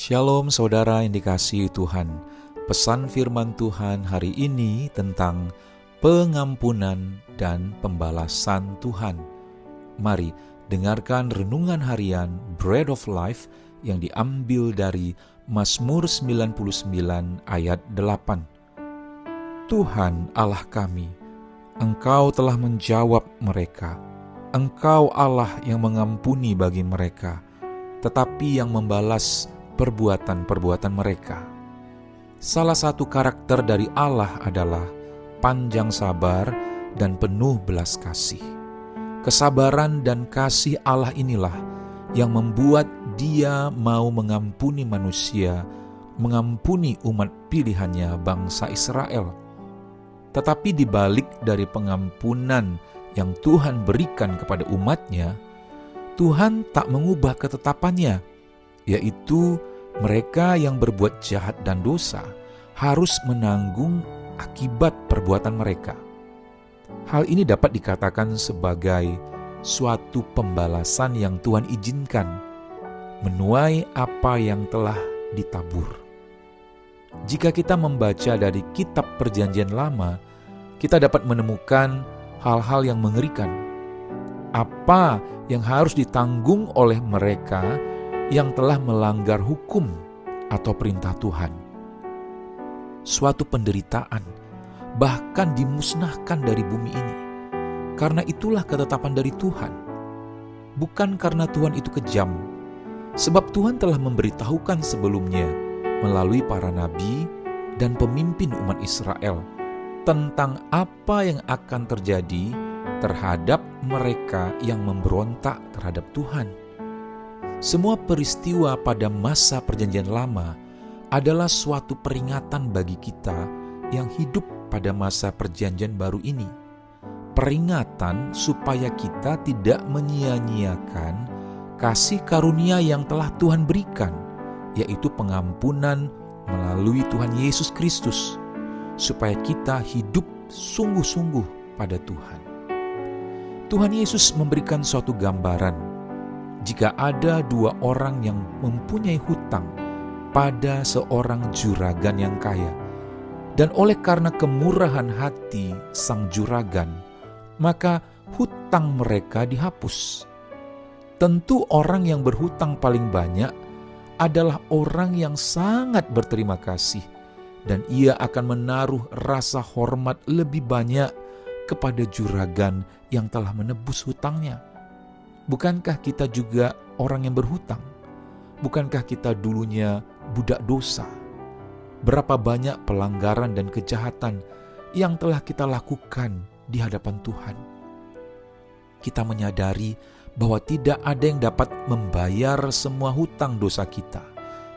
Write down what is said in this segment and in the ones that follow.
Shalom saudara yang dikasihi Tuhan. Pesan firman Tuhan hari ini tentang pengampunan dan pembalasan Tuhan. Mari dengarkan renungan harian Bread of Life yang diambil dari Mazmur 99 ayat 8. Tuhan Allah kami, Engkau telah menjawab mereka. Engkau Allah yang mengampuni bagi mereka, tetapi yang membalas perbuatan-perbuatan mereka. Salah satu karakter dari Allah adalah panjang sabar dan penuh belas kasih. Kesabaran dan kasih Allah inilah yang membuat Dia mau mengampuni manusia, mengampuni umat pilihannya bangsa Israel. Tetapi di balik dari pengampunan yang Tuhan berikan kepada umatnya, Tuhan tak mengubah ketetapannya, yaitu mereka yang berbuat jahat dan dosa harus menanggung akibat perbuatan mereka. Hal ini dapat dikatakan sebagai suatu pembalasan yang Tuhan izinkan, menuai apa yang telah ditabur. Jika kita membaca dari kitab Perjanjian Lama, kita dapat menemukan hal-hal yang mengerikan. Apa yang harus ditanggung oleh mereka yang telah melanggar hukum atau perintah Tuhan. Suatu penderitaan, bahkan dimusnahkan dari bumi ini. Karena itulah ketetapan dari Tuhan. Bukan karena Tuhan itu kejam, sebab Tuhan telah memberitahukan sebelumnya melalui para nabi dan pemimpin umat Israel tentang apa yang akan terjadi terhadap mereka yang memberontak terhadap Tuhan. Semua peristiwa pada masa Perjanjian Lama adalah suatu peringatan bagi kita yang hidup pada masa Perjanjian Baru ini. Peringatan supaya kita tidak menyia-nyiakan kasih karunia yang telah Tuhan berikan, yaitu pengampunan melalui Tuhan Yesus Kristus, supaya kita hidup sungguh-sungguh pada Tuhan. Tuhan Yesus memberikan suatu gambaran. Jika ada dua orang yang mempunyai hutang pada seorang juragan yang kaya, dan oleh karena kemurahan hati sang juragan, maka hutang mereka dihapus. Tentu orang yang berhutang paling banyak adalah orang yang sangat berterima kasih, dan ia akan menaruh rasa hormat lebih banyak kepada juragan yang telah menebus hutangnya. Bukankah kita juga orang yang berhutang? Bukankah kita dulunya budak dosa? Berapa banyak pelanggaran dan kejahatan yang telah kita lakukan di hadapan Tuhan? Kita menyadari bahwa tidak ada yang dapat membayar semua hutang dosa kita.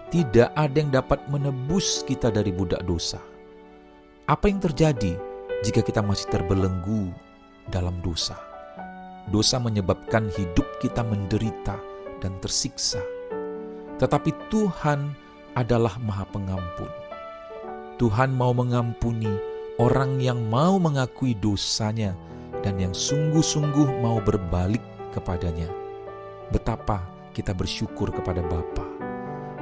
Tidak ada yang dapat menebus kita dari budak dosa. Apa yang terjadi jika kita masih terbelenggu dalam dosa? Dosa menyebabkan hidup kita menderita dan tersiksa. Tetapi Tuhan adalah Maha Pengampun. Tuhan mau mengampuni orang yang mau mengakui dosanya dan yang sungguh-sungguh mau berbalik kepadanya. Betapa kita bersyukur kepada Bapa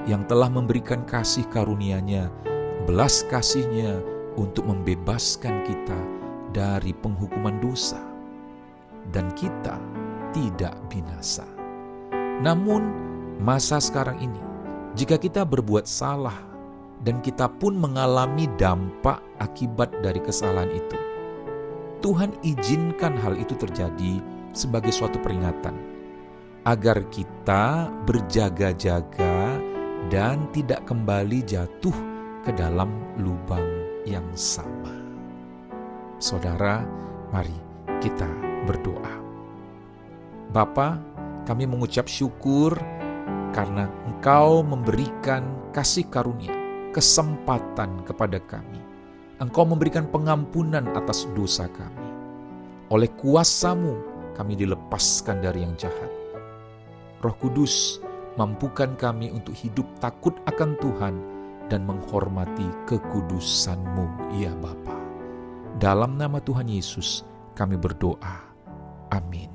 yang telah memberikan kasih karunia-Nya, belas kasih-Nya untuk membebaskan kita dari penghukuman dosa. Dan kita tidak binasa. Namun masa sekarang ini, jika kita berbuat salah dan kita pun mengalami dampak akibat dari kesalahan itu, Tuhan izinkan hal itu terjadi sebagai suatu peringatan, agar kita berjaga-jaga dan tidak kembali jatuh ke dalam lubang yang sama. Saudara, mari kita berdoa. Bapa, kami mengucap syukur karena Engkau memberikan kasih karunia, kesempatan kepada kami. Engkau memberikan pengampunan atas dosa kami. Oleh kuasa-Mu, kami dilepaskan dari yang jahat. Roh Kudus, mampukan kami untuk hidup takut akan Tuhan dan menghormati kekudusan-Mu, ya Bapa. Dalam nama Tuhan Yesus, kami berdoa. Amin.